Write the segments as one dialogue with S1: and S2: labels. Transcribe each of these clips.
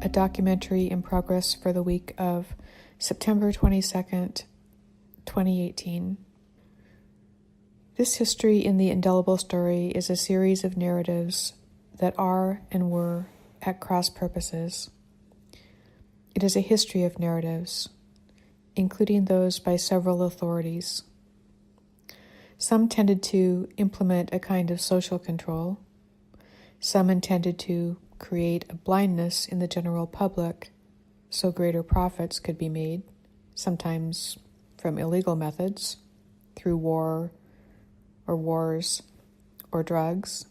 S1: a documentary in progress for the week of September 22nd, 2018. This history in the Indelible story is a series of narratives that are and were at cross purposes. It is a history of narratives, including those by several authorities. Some tended to implement a kind of social control. Some intended to create a blindness in the general public so greater profits could be made, sometimes from illegal methods, through war or wars or drugs.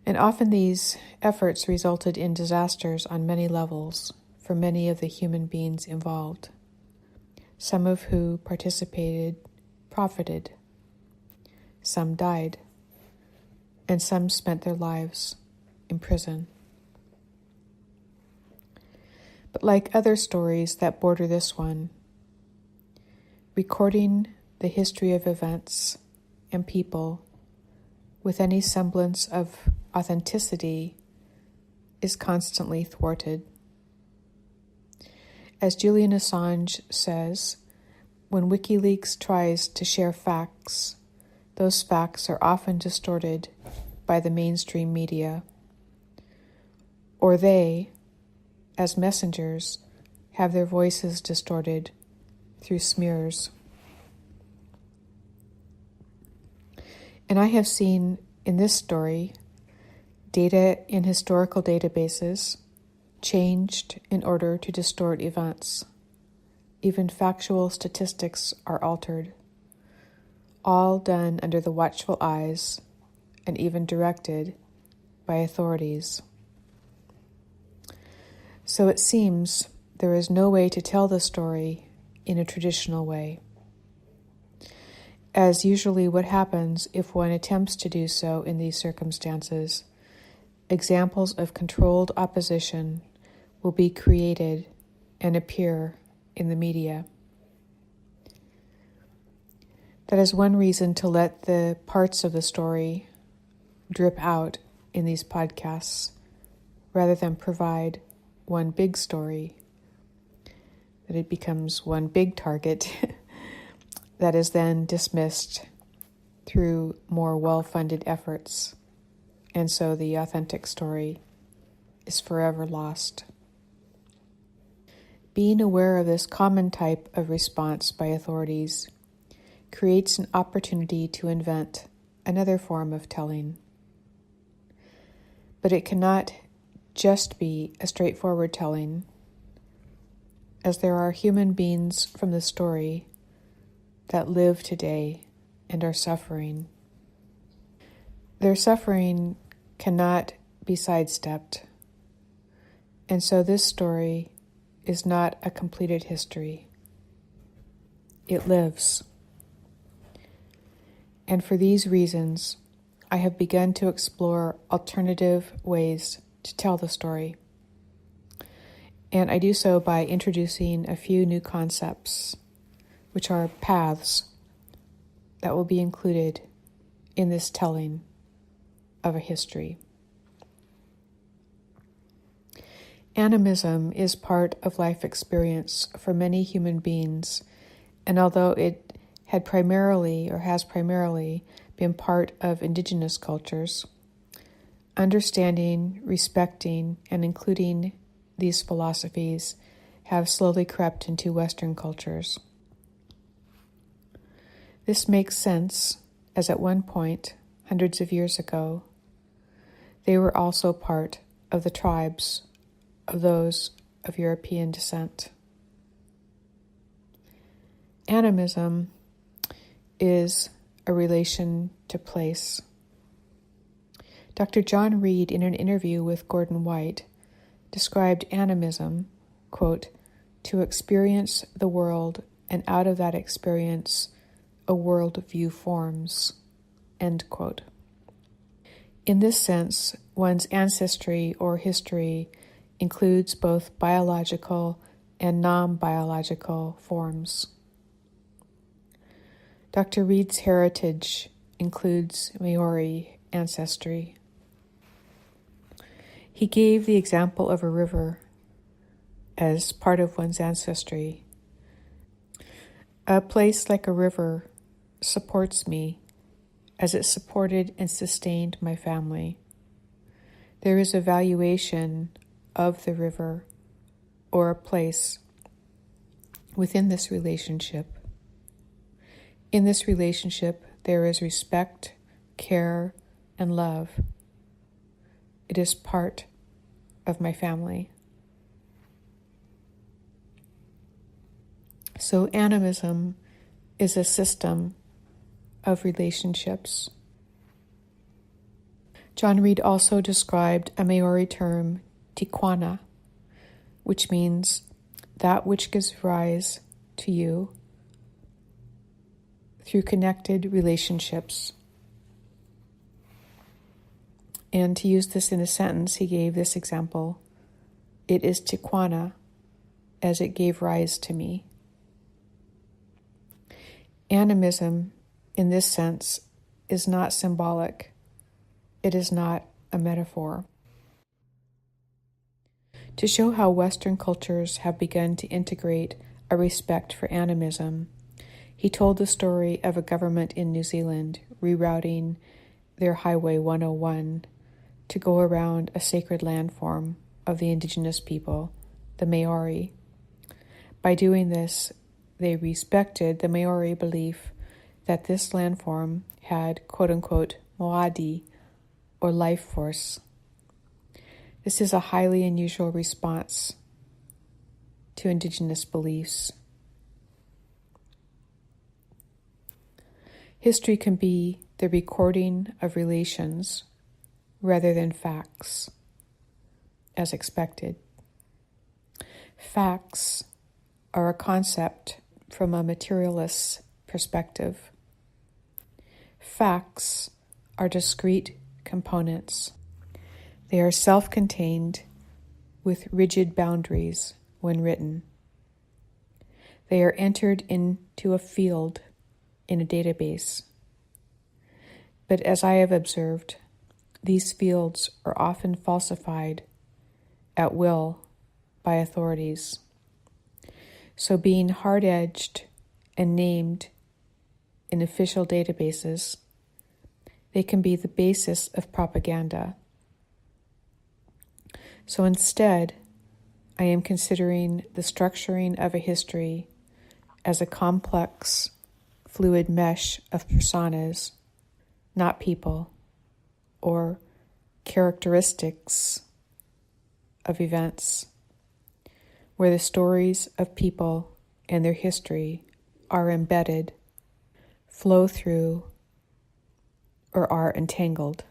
S1: And often these efforts resulted in disasters on many levels for many of the human beings involved, some of who participated profited, some died, and some spent their lives in prison. But like other stories that border this one, recording the history of events and people with any semblance of authenticity is constantly thwarted. As Julian Assange says, when WikiLeaks tries to share facts, those facts are often distorted by the mainstream media, or they, as messengers, have their voices distorted through smears. And I have seen in this story data in historical databases changed in order to distort events. Even factual statistics are altered, all done under the watchful eyes and even directed by authorities. So it seems there is no way to tell the story in a traditional way, as usually what happens if one attempts to do so in these circumstances. Examples of controlled opposition will be created and appear in the media. That is one reason to let the parts of the story drip out in these podcasts, rather than provide one big story, that it becomes one big target that is then dismissed through more well-funded efforts, and so the authentic story is forever lost. Being aware of this common type of response by authorities creates an opportunity to invent another form of telling. But it cannot just be a straightforward telling, as there are human beings from the story that live today and are suffering. Their suffering cannot be sidestepped, and so this story is not a completed history. It lives. And for these reasons, I have begun to explore alternative ways to tell the story. And I do so by introducing a few new concepts, which are paths that will be included in this telling of a history. Animism is part of life experience for many human beings, and although it has primarily been part of indigenous cultures, understanding, respecting, and including these philosophies have slowly crept into Western cultures. This makes sense, as at one point, hundreds of years ago, they were also part of the tribes of those of European descent. Animism is a relation to place. Dr. John Reed, in an interview with Gordon White, described animism, quote, to experience the world, and out of that experience, a worldview forms, end quote. In this sense, one's ancestry or history includes both biological and non-biological forms. Dr. Reed's heritage includes Maori ancestry. He gave the example of a river as part of one's ancestry. A place like a river supports me as it supported and sustained my family. There is a valuation of the river or a place within this relationship. In this relationship, there is respect, care, and love. It is part of my family. So animism is a system of relationships. John Reed also described a Maori term, tikwana, which means that which gives rise to you through connected relationships. And to use this in a sentence, he gave this example: it is tikwana as it gave rise to me. Animism, in this sense, is not symbolic. It is not a metaphor. To show how Western cultures have begun to integrate a respect for animism, he told the story of a government in New Zealand rerouting their Highway 101 to go around a sacred landform of the indigenous people, the Maori. By doing this, they respected the Maori belief that this landform had quote-unquote moadi, or life force. This is a highly unusual response to indigenous beliefs. History can be the recording of relations rather than facts, as expected. Facts are a concept from a materialist perspective. Facts are discrete components. They are self-contained with rigid boundaries when written. They are entered into a field in a database. But as I have observed, these fields are often falsified at will by authorities. So being hard-edged and named in official databases, they can be the basis of propaganda. So instead, I am considering the structuring of a history as a complex, fluid mesh of personas, not people, or characteristics of events, where the stories of people and their history are embedded, flow through, or are entangled.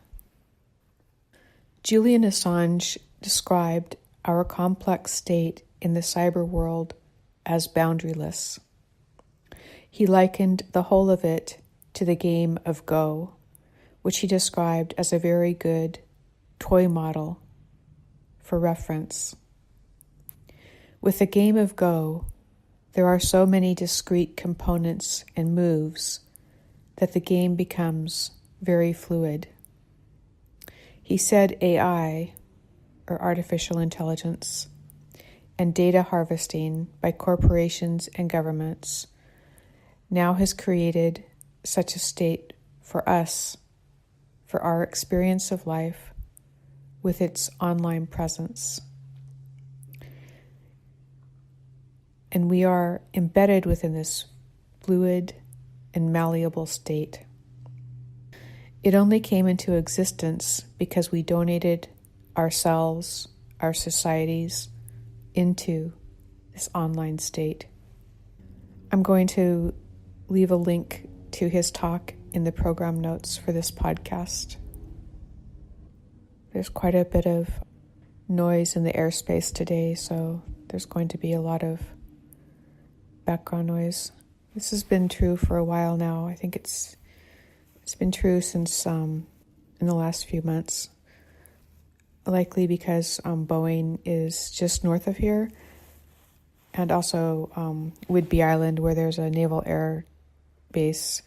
S1: Julian Assange described our complex state in the cyber world as boundaryless. He likened the whole of it to the game of Go, which he described as a very good toy model for reference. With the game of Go, there are so many discrete components and moves that the game becomes very fluid. He said AI, or artificial intelligence, and data harvesting by corporations and governments now has created such a state for us, for our experience of life with its online presence. And we are embedded within this fluid and malleable state. It only came into existence because we donated ourselves, our societies, into this online state. I'm going to leave a link to his talk in the program notes for this podcast. There's quite a bit of noise in the airspace today, so there's going to be a lot of background noise. This has been true for a while now. I think it's been true since in the last few months. Likely because Boeing is just north of here, and also Whidbey Island, where there's a naval air base.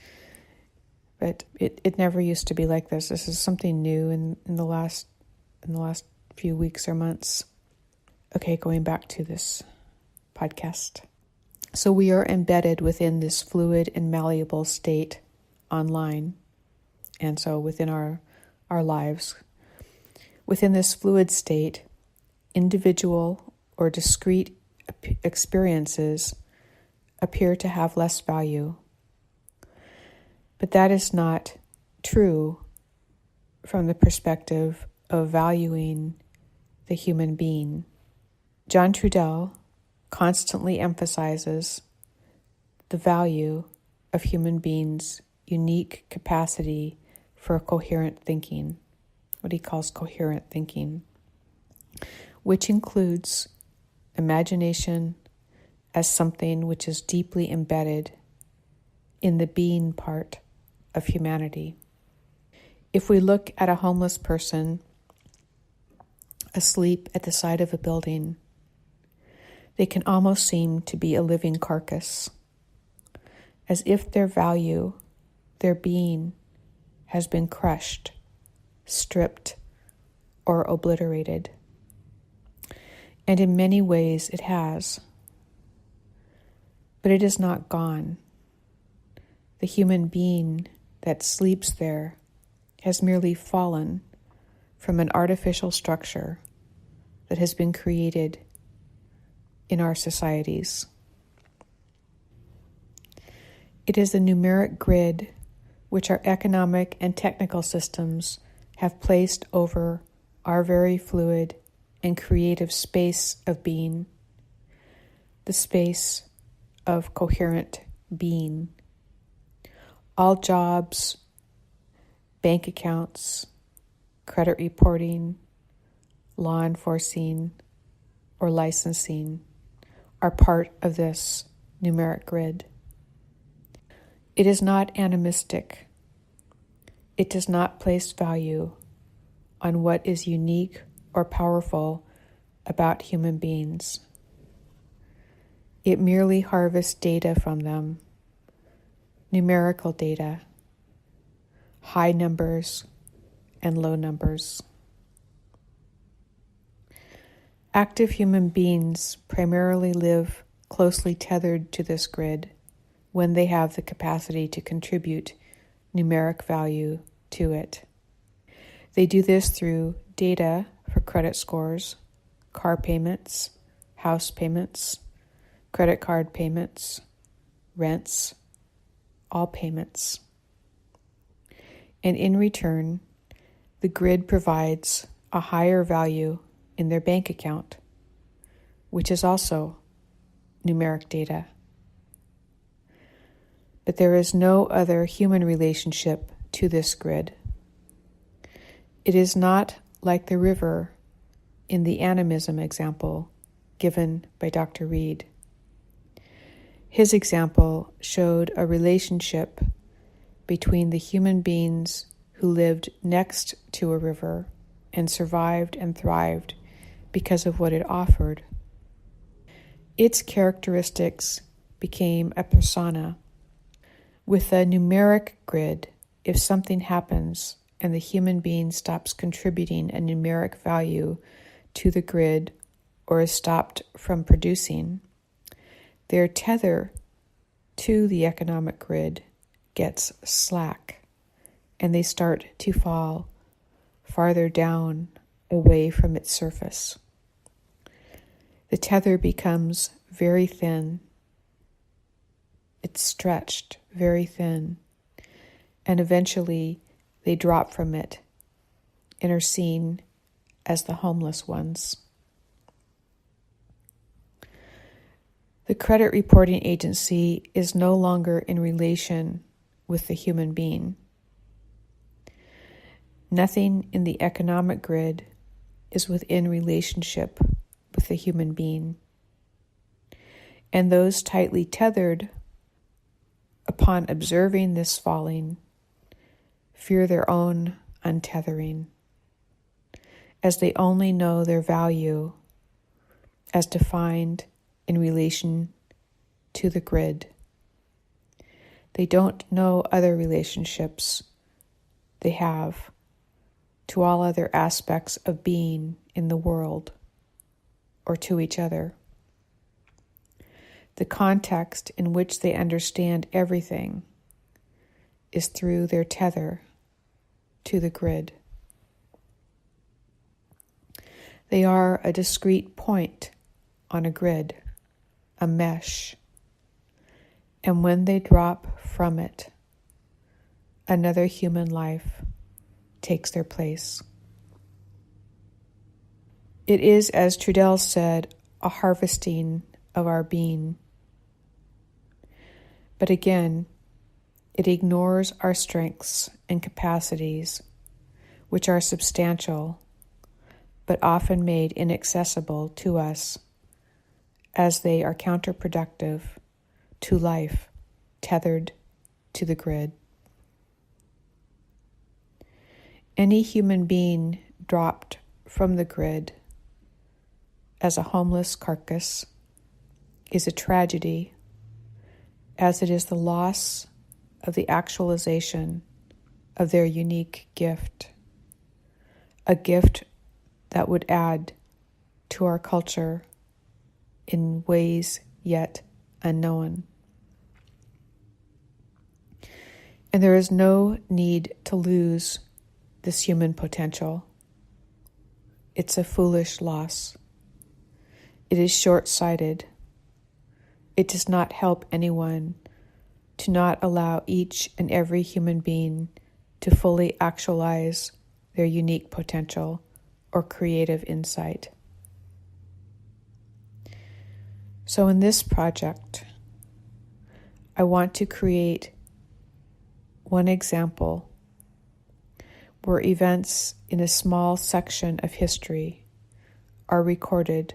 S1: But it never used to be like this. This is something new in the last few weeks or months. Okay, going back to this podcast. So we are embedded within this fluid and malleable state online, and so within our lives. Within this fluid state, individual or discrete experiences appear to have less value. But that is not true from the perspective of valuing the human being. John Trudell constantly emphasizes the value of human beings' unique capacity for coherent thinking, what he calls coherent thinking, which includes imagination as something which is deeply embedded in the being part of humanity. If we look at a homeless person asleep at the side of a building, they can almost seem to be a living carcass, as if their value, their being, has been crushed, stripped, or obliterated. And in many ways it has. But it is not gone. The human being that sleeps there has merely fallen from an artificial structure that has been created in our societies. It is the numeric grid which our economic and technical systems have placed over our very fluid and creative space of being, the space of coherent being. All jobs, bank accounts, credit reporting, law enforcing, or licensing are part of this numeric grid. It is not animistic. It does not place value on what is unique or powerful about human beings. It merely harvests data from them, numerical data, high numbers and low numbers. Active human beings primarily live closely tethered to this grid when they have the capacity to contribute numeric value to it. They do this through data for credit scores, car payments, house payments, credit card payments, rents, all payments. And in return, the grid provides a higher value in their bank account, which is also numeric data. But there is no other human relationship to this grid. It is not like the river in the animism example given by Dr. Reed. His example showed a relationship between the human beings who lived next to a river and survived and thrived because of what it offered. Its characteristics became a persona. With a numeric grid, if something happens and the human being stops contributing a numeric value to the grid or is stopped from producing, their tether to the economic grid gets slack, and they start to fall farther down away from its surface. The tether becomes very thin. It's stretched very thin, and eventually they drop from it and are seen as the homeless ones. The credit reporting agency is no longer in relation with the human being. Nothing in the economic grid is within relationship with the human being. And those tightly tethered, upon observing this falling, fear their own untethering, as they only know their value as defined in relation to the grid. They don't know other relationships they have to all other aspects of being in the world or to each other. The context in which they understand everything is through their tether to the grid. They are a discrete point on a grid, a mesh, and when they drop from it, another human life takes their place. It is, as Trudell said, a harvesting of our being. But again, it ignores our strengths and capacities, which are substantial, but often made inaccessible to us, as they are counterproductive to life tethered to the grid. Any human being dropped from the grid as a homeless carcass is a tragedy, as it is the loss of the actualization of their unique gift, a gift that would add to our culture in ways yet unknown. And there is no need to lose this human potential. It's a foolish loss. It is short-sighted. It does not help anyone to not allow each and every human being to fully actualize their unique potential or creative insight. So in this project, I want to create one example where events in a small section of history are recorded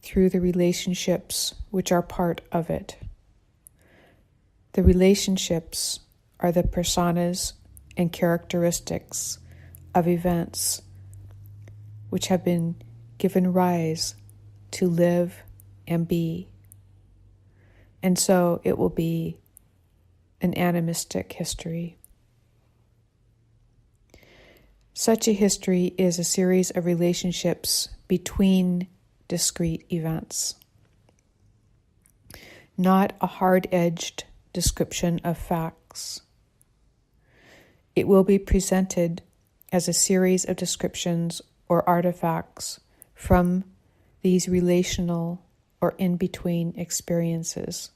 S1: through the relationships which are part of it. The relationships are the personas and characteristics of events which have been given rise to live and be. And so it will be an animistic history. Such a history is a series of relationships between discrete events, not a hard-edged description of facts. It will be presented as a series of descriptions or artifacts from these relational or in-between experiences,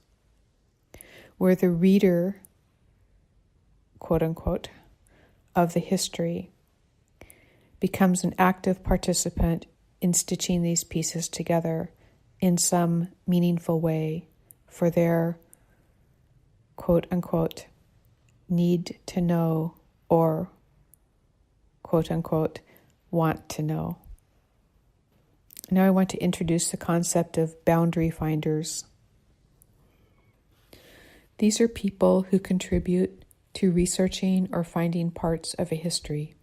S1: where the reader, quote-unquote, of the history becomes an active participant in stitching these pieces together in some meaningful way for their, quote-unquote, need to know or, quote-unquote, want to know. Now I want to introduce the concept of boundary finders. These are people who contribute to researching or finding parts of a history.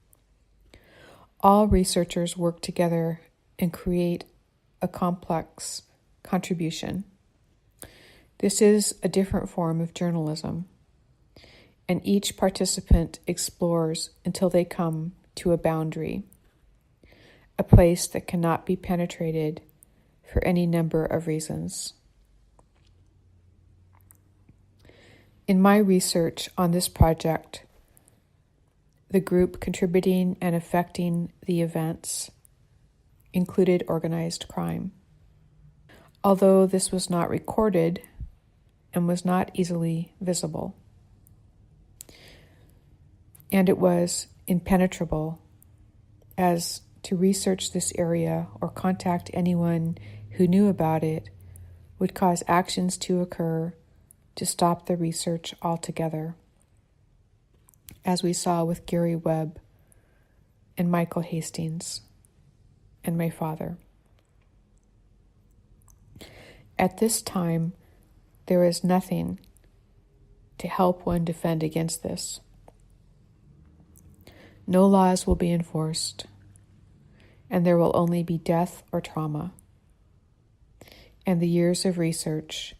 S1: All researchers work together and create a complex contribution. This is a different form of journalism, and each participant explores until they come to a boundary, a place that cannot be penetrated for any number of reasons. In my research on this project, the group contributing and affecting the events included organized crime. Although this was not recorded and was not easily visible, and it was impenetrable, as to research this area or contact anyone who knew about it would cause actions to occur to stop the research altogether, as we saw with Gary Webb and Michael Hastings and my father. At this time, there is nothing to help one defend against this. No laws will be enforced, and there will only be death or trauma, and the years of research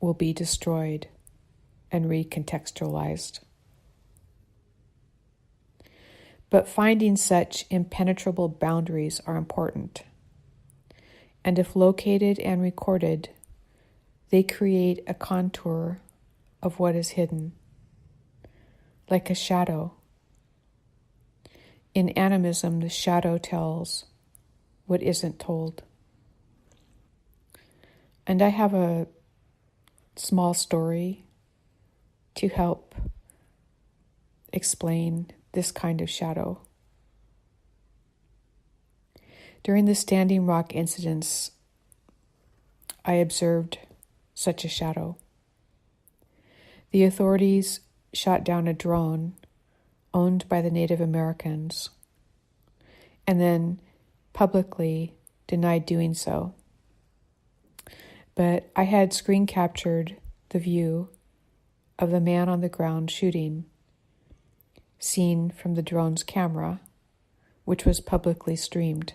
S1: will be destroyed and recontextualized. But finding such impenetrable boundaries are important. And if located and recorded, they create a contour of what is hidden, like a shadow. In animism, the shadow tells what isn't told. And I have a small story to help explain this kind of shadow. During the Standing Rock incidents, I observed such a shadow. The authorities shot down a drone owned by the Native Americans and then publicly denied doing so. But I had screen captured the view of the man on the ground shooting, seen from the drone's camera, which was publicly streamed.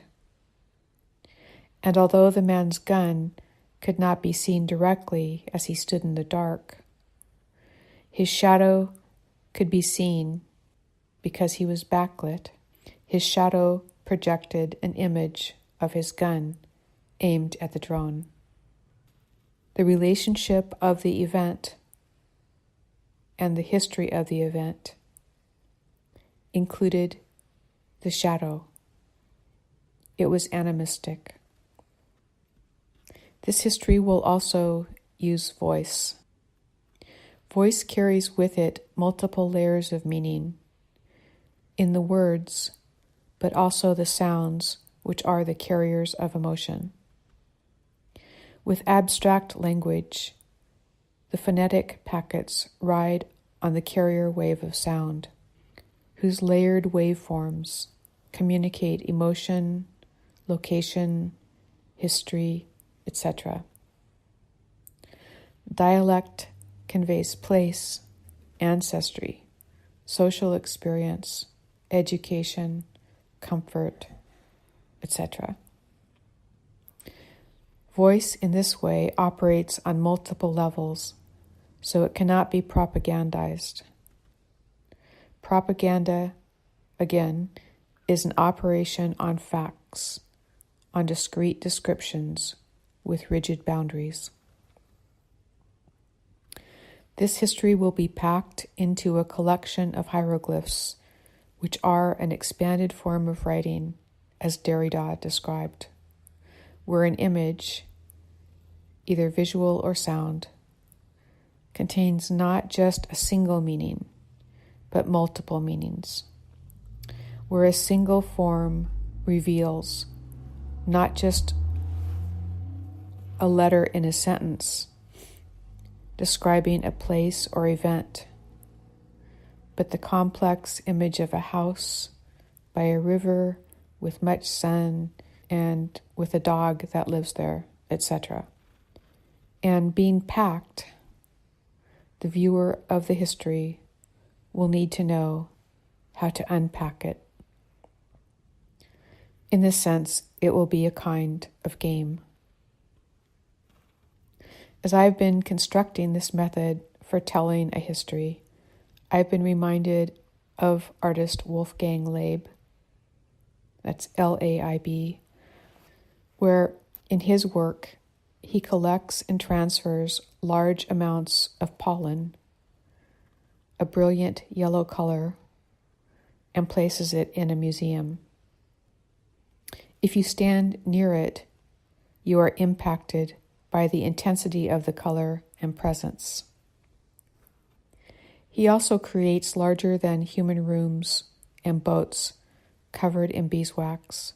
S1: And although the man's gun could not be seen directly as he stood in the dark, his shadow could be seen because he was backlit. His shadow projected an image of his gun aimed at the drone. The relationship of the event and the history of the event included the shadow. It was animistic. This history will also use voice. Voice carries with it multiple layers of meaning in the words, but also the sounds, which are the carriers of emotion. With abstract language, the phonetic packets ride on the carrier wave of sound, whose layered waveforms communicate emotion, location, history, etc. Dialect conveys place, ancestry, social experience, education, comfort, etc. Voice in this way operates on multiple levels, so it cannot be propagandized. Propaganda, again, is an operation on facts, on discrete descriptions with rigid boundaries. This history will be packed into a collection of hieroglyphs, which are an expanded form of writing, as Derrida described, where an image, either visual or sound, contains not just a single meaning, but multiple meanings, where a single form reveals not just a letter in a sentence describing a place or event, but the complex image of a house by a river with much sun and with a dog that lives there, etc. And being packed, the viewer of the history will need to know how to unpack it. In this sense, it will be a kind of game. As I've been constructing this method for telling a history, I've been reminded of artist Wolfgang Laib, that's L-A-I-B, where in his work he collects and transfers large amounts of pollen, a brilliant yellow color, and places it in a museum. If you stand near it, you are impacted by the intensity of the color and presence. He also creates larger than human rooms and boats covered in beeswax,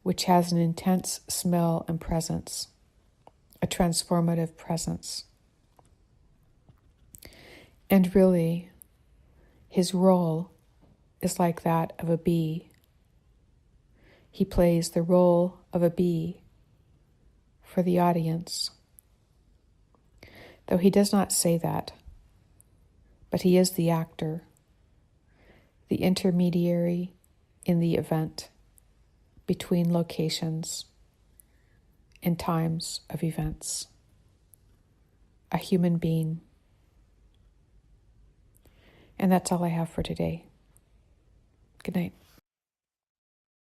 S1: which has an intense smell and presence, a transformative presence. And really, his role is like that of a bee. He plays the role of a bee for the audience, though he does not say that, but he is the actor, the intermediary in the event between locations and times of events, a human being. And that's all I have for today. Good night.